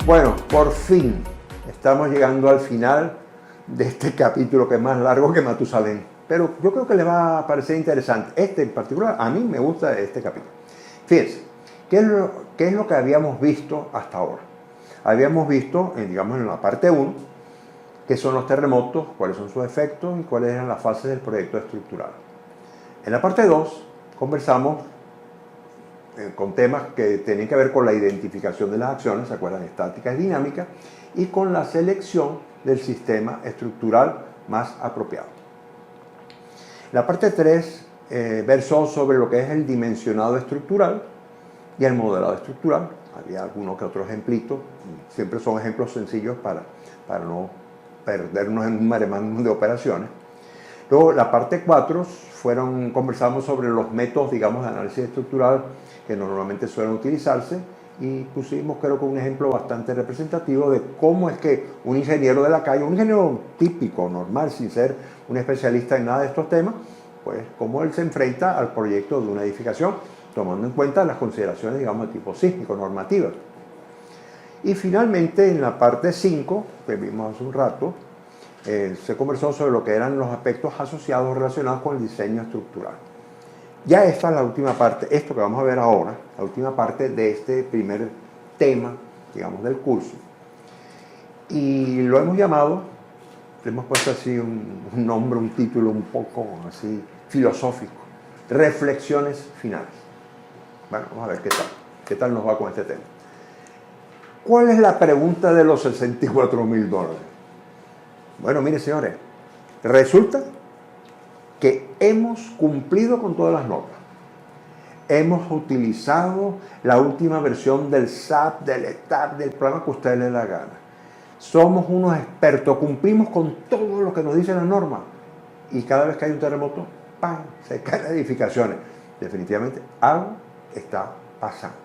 Bueno, por fin estamos llegando al final de este capítulo que es más largo que Matusalén, pero yo creo que les va a parecer interesante. Este en particular, a mí me gusta este capítulo. Fíjense, ¿qué es lo que habíamos visto hasta ahora? Habíamos visto, digamos, en la parte 1, qué son los terremotos, cuáles son sus efectos y cuáles eran las fases del proyecto estructural. En la parte 2 conversamos con temas que tienen que ver con la identificación de las acciones, ¿se acuerdan? Estática y dinámica, y con la selección del sistema estructural más apropiado. La parte 3 versó sobre lo que es el dimensionado estructural y el modelado estructural. Había algunos que otros ejemplitos, siempre son ejemplos sencillos para no perdernos en un maremágnum de operaciones. Luego, la parte 4 conversamos sobre los métodos, digamos, de análisis estructural que normalmente suelen utilizarse y pusimos, creo que un ejemplo bastante representativo de cómo es que un ingeniero de la calle, un ingeniero típico, normal, sin ser un especialista en nada de estos temas, pues cómo él se enfrenta al proyecto de una edificación, tomando en cuenta las consideraciones, digamos, de tipo sísmico, normativas. Y finalmente, en la parte 5, que vimos hace un rato, se conversó sobre lo que eran los aspectos asociados relacionados con el diseño estructural. Ya esta es la última parte, esto que vamos a ver ahora, la última parte de este primer tema, digamos, del curso. Y lo hemos llamado, le hemos puesto así un nombre, un título un poco así filosófico, reflexiones finales. Bueno, vamos a ver qué tal nos va con este tema. ¿Cuál es la pregunta de los $64,000? Bueno, mire, señores, resulta que hemos cumplido con todas las normas. Hemos utilizado la última versión del SAP, del ETAP, del programa que a ustedes les da la gana. Somos unos expertos, cumplimos con todo lo que nos dicen las normas. Y cada vez que hay un terremoto, ¡pam!, se caen las edificaciones. Definitivamente, algo está pasando.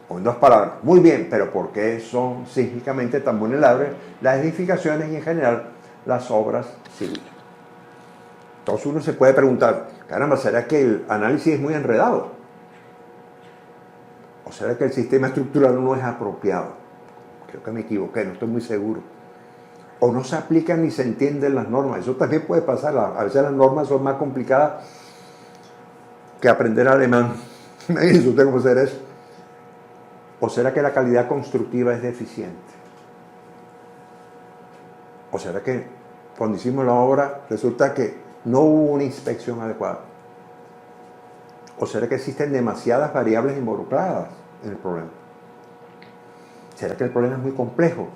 O en dos palabras, muy bien, pero ¿por qué son sísmicamente tan vulnerables las edificaciones y en general las obras civiles? Entonces uno se puede preguntar, caramba, ¿será que el análisis es muy enredado? ¿O será que el sistema estructural no es apropiado? Creo que me equivoqué, no estoy muy seguro. O no se aplican ni se entienden las normas. Eso también puede pasar. A veces las normas son más complicadas que aprender alemán. ¿Me dice usted cómo será eso? ¿O será que la calidad constructiva es deficiente? ¿O será que cuando hicimos la obra resulta que no hubo una inspección adecuada? ¿O será que existen demasiadas variables involucradas en el problema? ¿Será que el problema es muy complejo?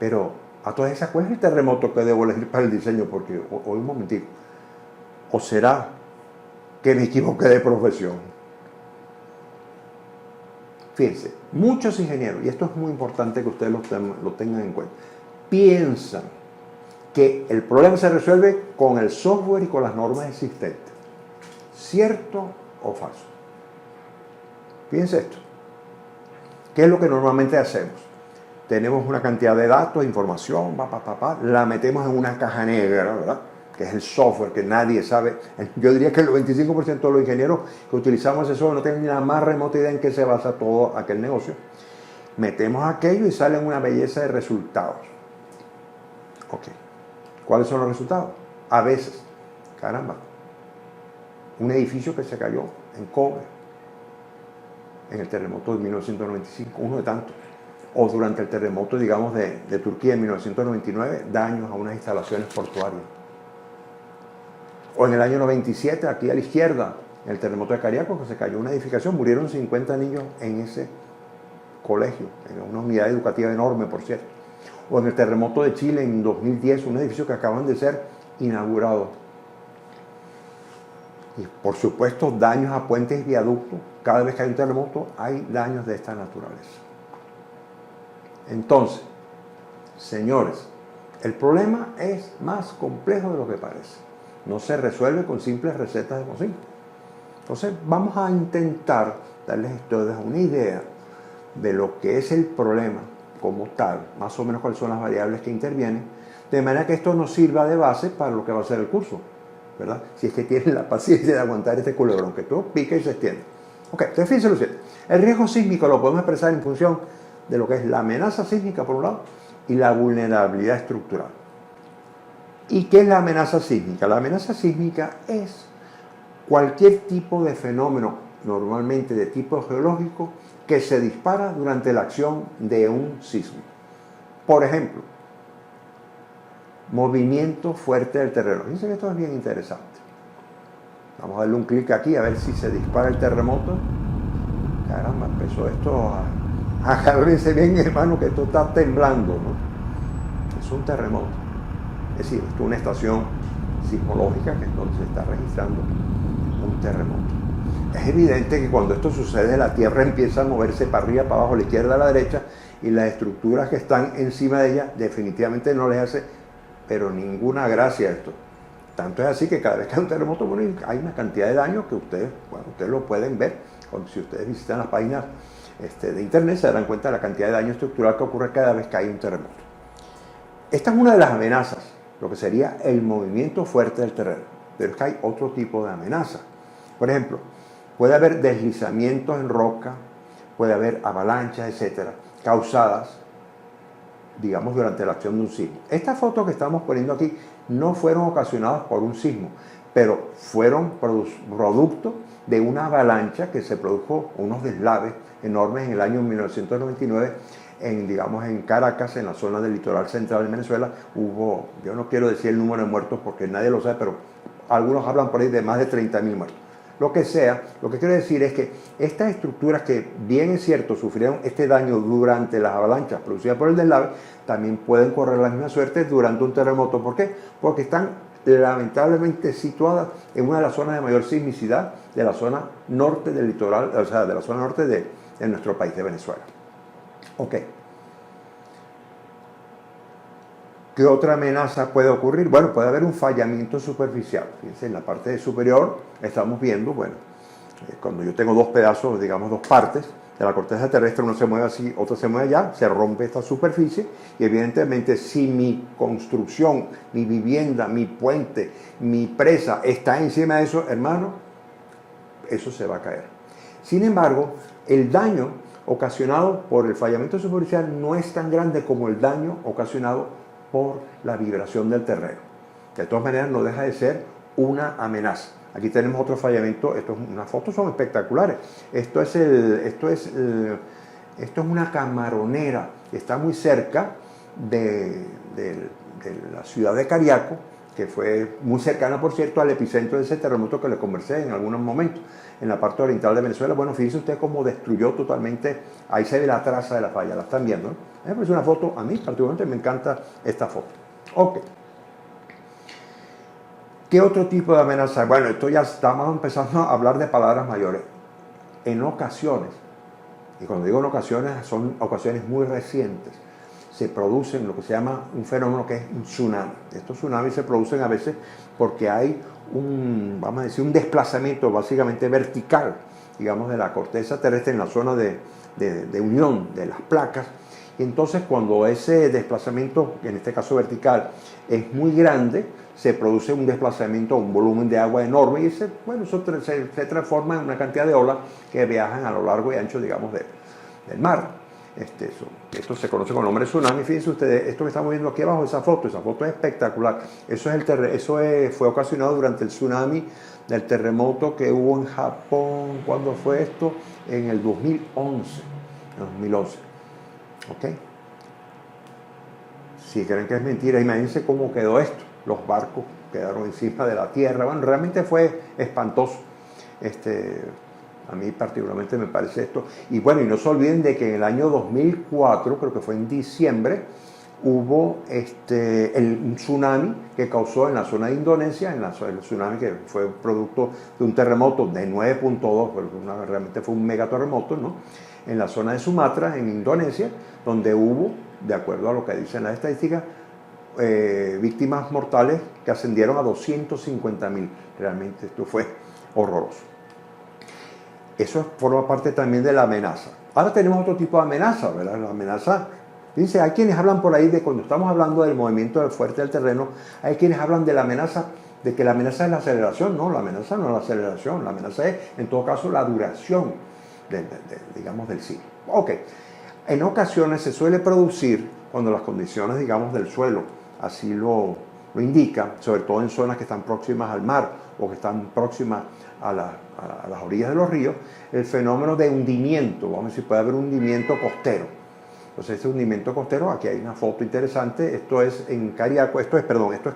Pero a todas esas, ¿cuál es el terremoto que debo elegir para el diseño? Porque, hoy un momentico, ¿o será que me equivoqué de profesión? Fíjense, muchos ingenieros, y esto es muy importante que ustedes lo tengan en cuenta, piensan que el problema se resuelve con el software y con las normas existentes. ¿Cierto o falso? Fíjense esto. ¿Qué es lo que normalmente hacemos? Tenemos una cantidad de datos, información, la metemos en una caja negra, ¿verdad? Que es el software que nadie sabe. Yo diría que el 95% de los ingenieros que utilizamos ese software no tienen ni la más remota idea en qué se basa todo aquel negocio. Metemos aquello y salen una belleza de resultados. Ok. ¿Cuáles son los resultados? A veces, caramba, un edificio que se cayó en Kobe en el terremoto de 1995, uno de tantos. O durante el terremoto, digamos, de Turquía en 1999, daños a unas instalaciones portuarias. O en el año 97, aquí a la izquierda, en el terremoto de Cariaco, que se cayó una edificación, murieron 50 niños en ese colegio, en una unidad educativa enorme, por cierto. O en el terremoto de Chile en 2010, un edificio que acaban de ser inaugurado. Y por supuesto, daños a puentes y viaductos. Cada vez que hay un terremoto, hay daños de esta naturaleza. Entonces, señores, El problema es más complejo de lo que parece. No se resuelve con simples recetas de cocina. Entonces vamos a intentar darles a ustedes una idea de lo que es el problema como tal, más o menos cuáles son las variables que intervienen, de manera que esto nos sirva de base para lo que va a ser el curso, ¿verdad? Si es que tienen la paciencia de aguantar este culebrón, que todo pica y se extiende. Ok, entonces fíjense lo siguiente. El riesgo sísmico lo podemos expresar en función de lo que es la amenaza sísmica por un lado y la vulnerabilidad estructural. ¿Y qué es la amenaza sísmica? La amenaza sísmica es cualquier tipo de fenómeno, normalmente de tipo geológico, que se dispara durante la acción de un sismo. Por ejemplo, movimiento fuerte del terreno. Fíjense que esto es bien interesante. Vamos a darle un clic aquí a ver si se dispara el terremoto. Caramba, empezó esto a agárrense bien, hermano, que esto está temblando, ¿no? Es un terremoto. Es decir, esto es una estación sismológica que es donde se está registrando un terremoto. Es evidente que cuando esto sucede, la Tierra empieza a moverse para arriba, para abajo, a la izquierda, a la derecha, y las estructuras que están encima de ella definitivamente no les hace, pero ninguna gracia a esto. Tanto es así que cada vez que hay un terremoto, bueno, hay una cantidad de daño que ustedes lo pueden ver. Si ustedes visitan las páginas de internet, se darán cuenta de la cantidad de daño estructural que ocurre cada vez que hay un terremoto. Esta es una de las amenazas, lo que sería el movimiento fuerte del terreno. Pero es que hay otro tipo de amenaza. Por ejemplo, puede haber deslizamientos en roca, puede haber avalanchas, etcétera, causadas, digamos, durante la acción de un sismo. Estas fotos que estamos poniendo aquí no fueron ocasionadas por un sismo, pero fueron producto de una avalancha que se produjo, unos deslaves enormes en el año 1999 en Caracas, en la zona del litoral central de Venezuela. Hubo, yo no quiero decir el número de muertos porque nadie lo sabe, pero algunos hablan por ahí de más de 30.000 muertos. Lo que sea, lo que quiero decir es que estas estructuras que, bien es cierto, sufrieron este daño durante las avalanchas producidas por el deslave, también pueden correr la misma suerte durante un terremoto. ¿Por qué? Porque están lamentablemente situadas en una de las zonas de mayor sismicidad de la zona norte del litoral, o sea, de la zona norte de nuestro país, de Venezuela. Ok. ¿Qué otra amenaza puede ocurrir? Bueno, puede haber un fallamiento superficial. Fíjense, en la parte superior estamos viendo, bueno, cuando yo tengo dos pedazos, digamos dos partes de la corteza terrestre, uno se mueve así, otro se mueve allá, se rompe esta superficie y evidentemente si mi construcción, mi vivienda, mi puente, mi presa está encima de eso, hermano, eso se va a caer. Sin embargo, el daño ocasionado por el fallamiento superficial no es tan grande como el daño ocasionado por la vibración del terreno. De todas maneras, no deja de ser una amenaza. Aquí tenemos otro fallamiento. Unas fotos son espectaculares. Esto es una camaronera que está muy cerca de la ciudad de Cariaco, que fue muy cercana, por cierto, al epicentro de ese terremoto que les conversé en algunos momentos, en la parte oriental de Venezuela. Bueno, fíjense usted cómo destruyó totalmente, ahí se ve la traza de la falla, la están viendo, ¿no? Es una foto, a mí particularmente me encanta esta foto. Ok. ¿Qué otro tipo de amenaza? Bueno, esto ya estamos empezando a hablar de palabras mayores. En ocasiones, y cuando digo en ocasiones, son ocasiones muy recientes, se producen lo que se llama un fenómeno que es un tsunami. Estos tsunamis se producen a veces porque hay vamos a decir, un desplazamiento básicamente vertical, digamos, de la corteza terrestre en la zona de unión de las placas. Y entonces cuando ese desplazamiento, en este caso vertical, es muy grande, se produce un desplazamiento, un volumen de agua enorme y eso se transforma en una cantidad de olas que viajan a lo largo y ancho, digamos, del mar. Esto se conoce con el nombre de tsunami. Fíjense ustedes, esto que estamos viendo aquí abajo, esa foto es espectacular. Fue ocasionado durante el tsunami del terremoto que hubo en Japón. ¿Cuándo fue esto? En el 2011. ¿Ok? Si creen que es mentira, imagínense cómo quedó esto. Los barcos quedaron encima de la tierra. Bueno, realmente fue espantoso. A mí particularmente me parece esto. Y bueno, y no se olviden de que en el año 2004, creo que fue en diciembre, hubo un tsunami que causó en la zona de Indonesia, el tsunami que fue producto de un terremoto de 9.2, pero realmente fue un megaterremoto, ¿no? En la zona de Sumatra, en Indonesia, donde hubo, de acuerdo a lo que dicen las estadísticas, víctimas mortales que ascendieron a 250.000. Realmente esto fue horroroso. Eso forma parte también de la amenaza. Ahora tenemos otro tipo de amenaza, ¿verdad? La amenaza, dice, hay quienes hablan por ahí de cuando estamos hablando del movimiento del fuerte del terreno, hay quienes hablan de la amenaza, de que la amenaza es la aceleración. No, la amenaza no es la aceleración, la amenaza es, en todo caso, la duración, digamos, del ciclo. Ok, en ocasiones se suele producir, cuando las condiciones, digamos, del suelo así lo indican, sobre todo en zonas que están próximas al mar o que están próximas a las orillas de los ríos, el fenómeno de hundimiento. Vamos a ver si puede haber un hundimiento costero. Entonces, ese hundimiento costero, aquí hay una foto interesante. Esto es en Cariaco, esto es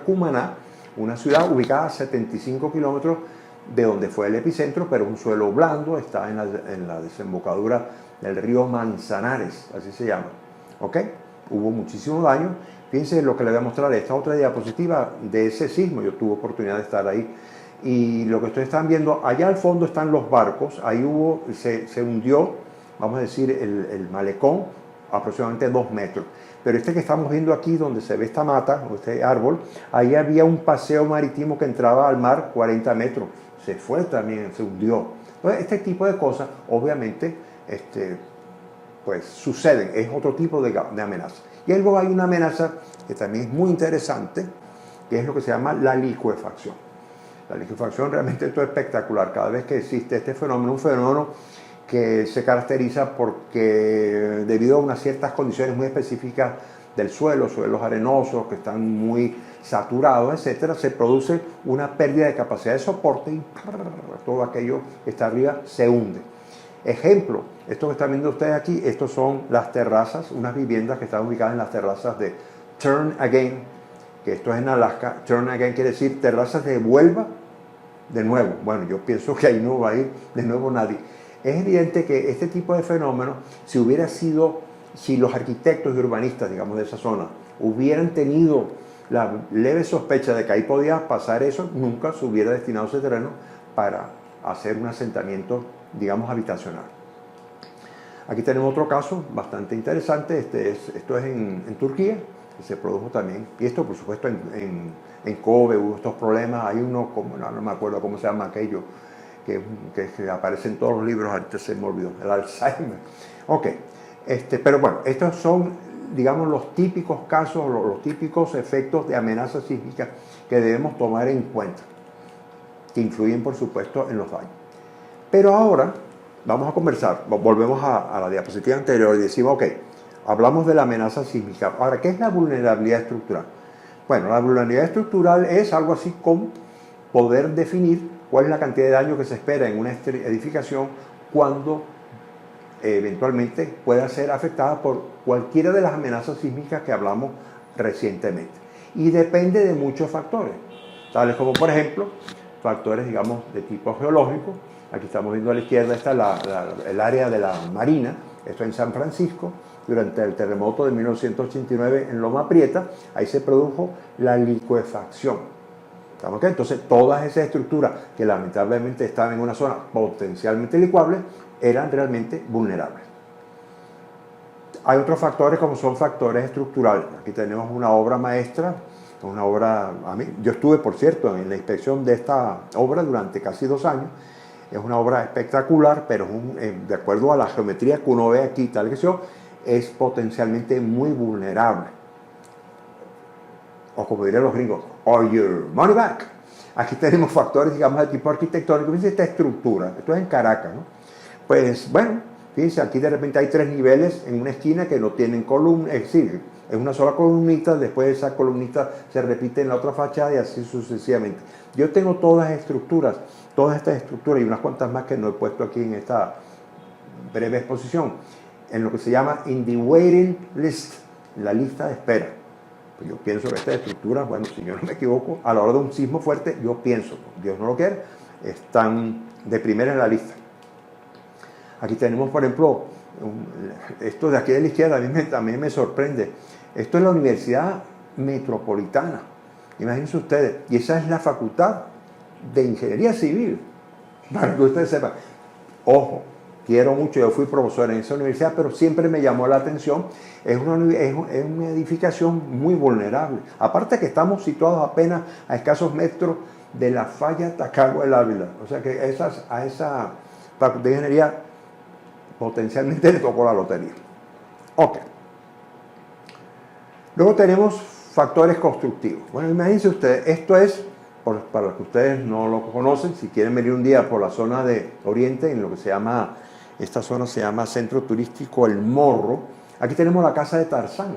Cumaná, una ciudad ubicada a 75 kilómetros de donde fue el epicentro, pero un suelo blando, está en la desembocadura del río Manzanares, así se llama. ¿Ok? Hubo muchísimo daño. Fíjense lo que le voy a mostrar, esta otra diapositiva de ese sismo. Yo tuve oportunidad de estar ahí. Y lo que ustedes están viendo, allá al fondo están los barcos. Ahí se hundió, vamos a decir, el malecón, aproximadamente 2 metros. Pero este que estamos viendo aquí, donde se ve esta mata, o este árbol, ahí había un paseo marítimo que entraba al mar 40 metros. Se fue también, se hundió. Entonces, este tipo de cosas, obviamente, pues suceden. Es otro tipo de amenaza. Y luego hay una amenaza que también es muy interesante, que es lo que se llama la licuefacción. La licuefacción, realmente esto es espectacular. Cada vez que existe este fenómeno, un fenómeno que se caracteriza porque debido a unas ciertas condiciones muy específicas del suelo, suelos arenosos que están muy saturados, etcétera, se produce una pérdida de capacidad de soporte y todo aquello que está arriba se hunde. Ejemplo, esto que están viendo ustedes aquí, estos son las terrazas, unas viviendas que están ubicadas en las terrazas de Turn Again, que esto es en Alaska. Turn Again quiere decir terrazas de vuelva de nuevo. Bueno, yo pienso que ahí no va a ir de nuevo nadie. Es evidente que este tipo de fenómeno, si los arquitectos y urbanistas, digamos, de esa zona, hubieran tenido la leve sospecha de que ahí podía pasar eso, nunca se hubiera destinado ese terreno para hacer un asentamiento, digamos, habitacional. Aquí tenemos otro caso bastante interesante. Esto es en Turquía, que se produjo también. Y esto, por supuesto, en Kobe hubo estos problemas. Hay uno, no me acuerdo cómo se llama aquello, que aparece en todos los libros, ahorita se me olvidó, el Alzheimer. Ok, pero bueno, estos son, digamos, los típicos casos, los típicos efectos de amenaza sísmica que debemos tomar en cuenta, que influyen, por supuesto, en los daños. Pero ahora vamos a conversar, volvemos a la diapositiva anterior y decimos, ok, hablamos de la amenaza sísmica. Ahora, ¿qué es la vulnerabilidad estructural? Bueno, la vulnerabilidad estructural es algo así como poder definir cuál es la cantidad de daño que se espera en una edificación cuando eventualmente pueda ser afectada por cualquiera de las amenazas sísmicas que hablamos recientemente. Y depende de muchos factores, tales como, por ejemplo, factores, digamos, de tipo geológico. Aquí estamos viendo a la izquierda, está el área de la Marina, esto en San Francisco, durante el terremoto de 1989 en Loma Prieta. Ahí se produjo la licuefacción. Entonces, todas esas estructuras que lamentablemente estaban en una zona potencialmente licuable eran realmente vulnerables. Hay otros factores como son factores estructurales. Aquí tenemos una obra maestra, una obra, yo estuve, por cierto, en la inspección de esta obra durante casi 2 años. Es una obra espectacular, pero de acuerdo a la geometría que uno ve aquí, tal que yo, es potencialmente muy vulnerable. O como dirían los gringos, or your money back. Aquí tenemos factores, digamos, de tipo arquitectónico. Fíjense esta estructura, esto es en Caracas, ¿no? Pues, bueno, fíjense, aquí de repente hay 3 niveles en una esquina que no tienen columnas, es decir, es una sola columnita, después esa columnita se repite en la otra fachada y así sucesivamente. Yo tengo todas estas estructuras y unas cuantas más que no he puesto aquí en esta breve exposición, en lo que se llama in the waiting list, la lista de espera. Pues yo pienso que estas estructuras, bueno, si yo no me equivoco, a la hora de un sismo fuerte, yo pienso, Dios no lo quiere, están de primera en la lista. Aquí tenemos, por ejemplo, esto de aquí de la izquierda, a mí también me sorprende. Esto es la Universidad Metropolitana, imagínense ustedes, y esa es la Facultad de Ingeniería Civil, para que ustedes sepan. Ojo, quiero mucho, yo fui profesor en esa universidad, pero siempre me llamó la atención. Es una edificación muy vulnerable. Aparte que estamos situados apenas a escasos metros de la falla Tacagua del Ávila. O sea que a esa facultad de ingeniería potencialmente le tocó la lotería. Ok. Luego tenemos factores constructivos. Bueno, imagínense ustedes, esto es, para los que ustedes no lo conocen, si quieren venir un día por la zona de Oriente, en lo que se llama, esta zona se llama Centro Turístico El Morro, aquí tenemos la casa de Tarzán.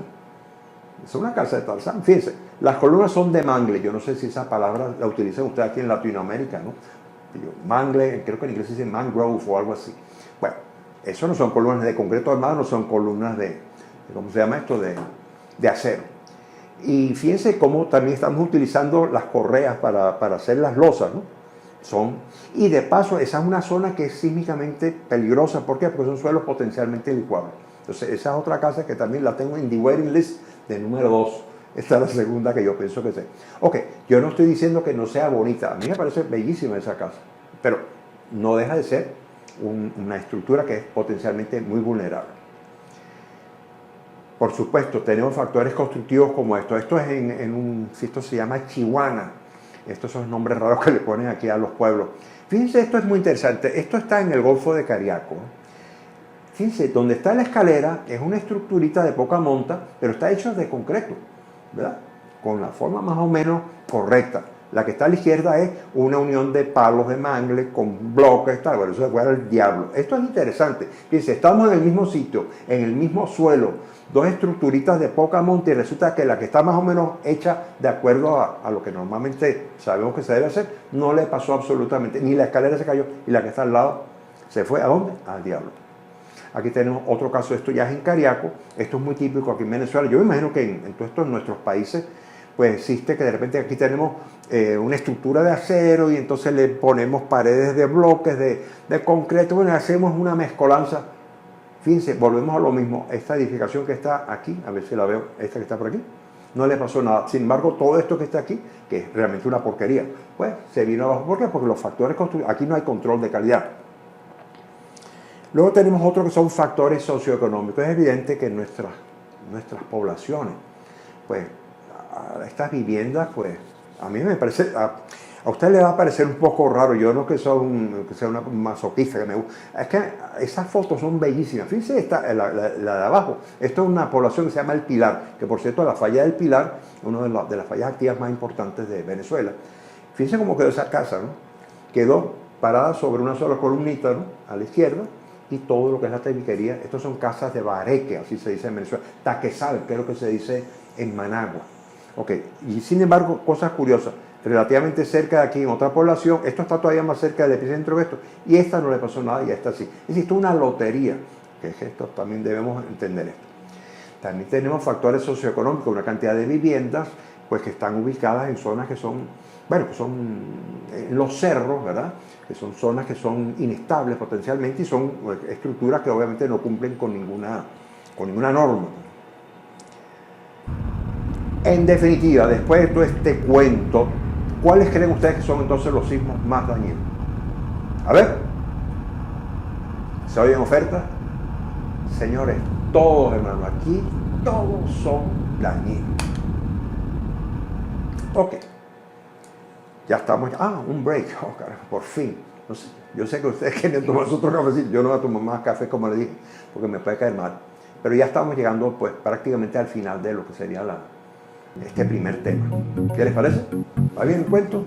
Es una casa de Tarzán. Fíjense, las columnas son de mangle. Yo no sé si esa palabra la utilizan ustedes aquí en Latinoamérica, ¿no? Mangle, creo que en inglés se dice mangrove o algo así. Bueno, eso no son columnas de concreto armado, no son columnas de ¿cómo se llama esto? De acero. Y fíjense cómo también estamos utilizando las correas para hacer las losas, ¿no? Y de paso, esa es una zona que es sísmicamente peligrosa. ¿Por qué? Porque son suelos potencialmente licuables. Entonces, esa es otra casa que también la tengo en the waiting list de número 2. Esta es la segunda que yo pienso que sea. Ok, yo no estoy diciendo que no sea bonita. A mí me parece bellísima esa casa. Pero no deja de ser una estructura que es potencialmente muy vulnerable. Por supuesto, tenemos factores constructivos como esto. Esto es esto se llama Chihuana. Estos son nombres raros que le ponen aquí a los pueblos. Fíjense, esto es muy interesante. Esto está en el Golfo de Cariaco. Fíjense, donde está la escalera es una estructurita de poca monta, pero está hecha de concreto, ¿verdad? Con la forma más o menos correcta. La que está a la izquierda es una unión de palos de mangle con bloques, tal. Bueno, eso se fuera el diablo. Esto es interesante. Fíjense, estamos en el mismo sitio, en el mismo suelo, dos estructuritas de poca monta y resulta que la que está más o menos hecha de acuerdo a lo que normalmente sabemos que se debe hacer, no le pasó absolutamente. Ni la escalera se cayó y la que está al lado se fue. ¿A dónde? Al diablo. Aquí tenemos otro caso, esto ya es en Cariaco, esto es muy típico aquí en Venezuela. Yo me imagino que en todos estos nuestros países pues existe que de repente aquí tenemos una estructura de acero y entonces le ponemos paredes de bloques de concreto, bueno, hacemos una mezcolanza. Fíjense, volvemos a lo mismo, esta edificación que está aquí, a ver si la veo, esta que está por aquí, no le pasó nada. Sin embargo, todo esto que está aquí, que es realmente una porquería, pues se vino abajo. ¿Por qué? Porque los factores constructivos, aquí no hay control de calidad. Luego tenemos otros que son factores socioeconómicos. Es evidente que nuestras poblaciones, pues, estas viviendas, pues, a mí me parece, a usted le va a parecer un poco raro, yo no que sea una masoquista, que me gusta. Es que esas fotos son bellísimas. Fíjense la de abajo, esto es una población que se llama El Pilar, que por cierto la falla del Pilar, una de las fallas activas más importantes de Venezuela. Fíjense cómo quedó esa casa, ¿no? Quedó parada sobre una sola columnita, ¿no? A la izquierda, y todo lo que es la tabiquería. Estos son casas de bareque, así se dice en Venezuela. Taquezal, creo que se dice en Managua. Ok, y sin embargo, cosas curiosas, relativamente cerca de aquí, en otra población, esto está todavía más cerca del epicentro de esto, y esta no le pasó nada y esta sí. Es decir, esto es una lotería, que es esto, también debemos entender esto. También tenemos factores socioeconómicos, una cantidad de viviendas, pues que están ubicadas en zonas que son, bueno, que son en los cerros, ¿verdad? Que son zonas que son inestables potencialmente y son estructuras que obviamente no cumplen con ninguna norma. En definitiva, después de todo este cuento, ¿cuáles creen ustedes que son entonces los sismos más dañinos? A ver, ¿se oyen ofertas? Señores, todos, hermano, aquí todos son dañinos. Ok, ya estamos, un break, carajo, por fin. No sé, yo sé que ustedes quieren tomar otro cafecito, yo no voy a tomar más café como le dije, porque me puede caer mal. Pero ya estamos llegando pues prácticamente al final de lo que sería este primer tema. ¿Qué les parece? ¿Va bien el cuento?